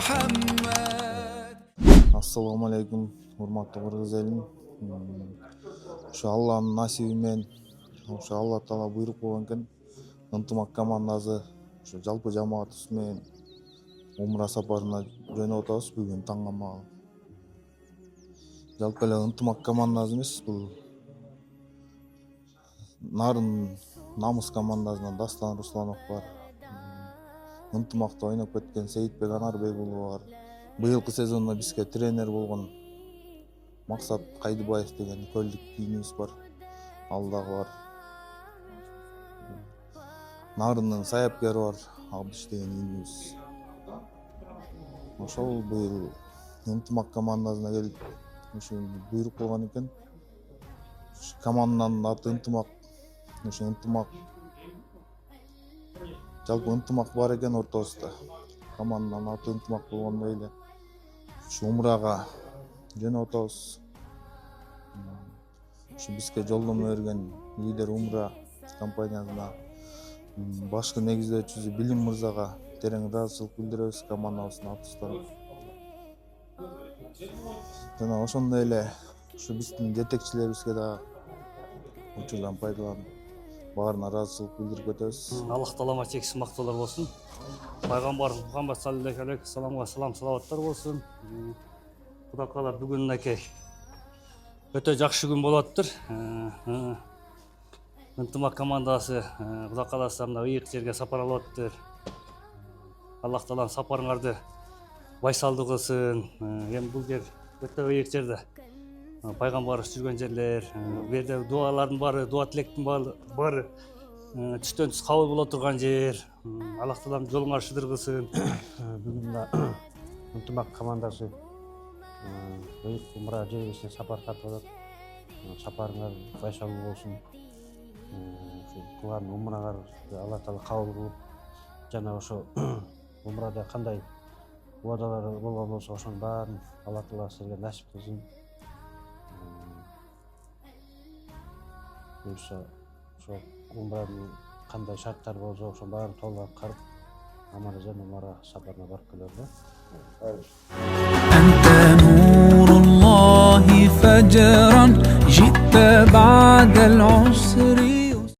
محمد. Assalamu alaikum, hurmatlı Kırgız elim. Ошо Алланын насиби менен, ошо Алла Таала буйрук болгон ынтымак командасы, ошо жалпы жамаатыбыз менен умра сапарына жөнөп атабыз бүгүн таңгамал. Жалпы эле ынтымак командасы эмес, бул Нарын намыс командасынан Дастан Русланов бар. Ынтымакта ойноп кеткен Сейитбек Анарбек уулу бар. Быйылкы сезондо бизге тренер болгон Максат Кайдыбаев деген көлдүк кийинибиз бар. Ал дагы бар. Нарындын саяпкери бар, Абдыш деген ийинибиз. Ошол быйыл ынтымак командасына келип, ошо буйрук болгон экен. Команданын аты ынтымак. Ошо ынтымак. Жалпы ынтымак бар экен ортосунда. Команданын аты ынтымак болгондой эле. Ушу умрага жөнөп атабыз. Ушу бизге жолдомо берген лидер умра компаниясына, башкы негиздөөчүсү Билим мырзага терең ыраазычылык билдиребиз командабыздын атынан. Жана ошондой эле ушу биздин жетекчилерибизге дагы учурдан пайдаланып баарына ыраазычылык билдирип кетебиз. Аллах Таалама чексиз мактоолор болсун. Пайгамбарыбыз Мухаммад саллаллаху алейхи ва салламга салаваттар болсун. Кудай каалап бүгүнүнкү өтө жакшы күн болоттур. Ынтымак командасы Кудай кааласа мына ыйык жерге сапар алыптыр. Аллах Таалам сапарыңарды байсалдуу кылсын. Эми бул жер өтө ыйык жерде. Пайгамбарыбыз жүргөн жерлер, бу жерде дуалардын баары, дуа тилектин баары түстөн түс кабыл боло турган жер. Аллах Таалам жолуңарды шыдыргылсын. Бүгүн да ынтымак командасы ыйык умра жерибизге сапар тартып атат. Сапарыңар байсалуу болсун. Ушу кылган умраңарды Алла Таала кабыл кылып, жана ошо умрада кандай убадалар болгон болсо ошонун баарын Алла Таала силерге насип кылсын. Буюрса ошо умранын кандай шарттар болсо ошонун баарын толук аткарып, аман эсен умара сапарына барып келер да. أنت نور الله فجرا جئت بعد العسر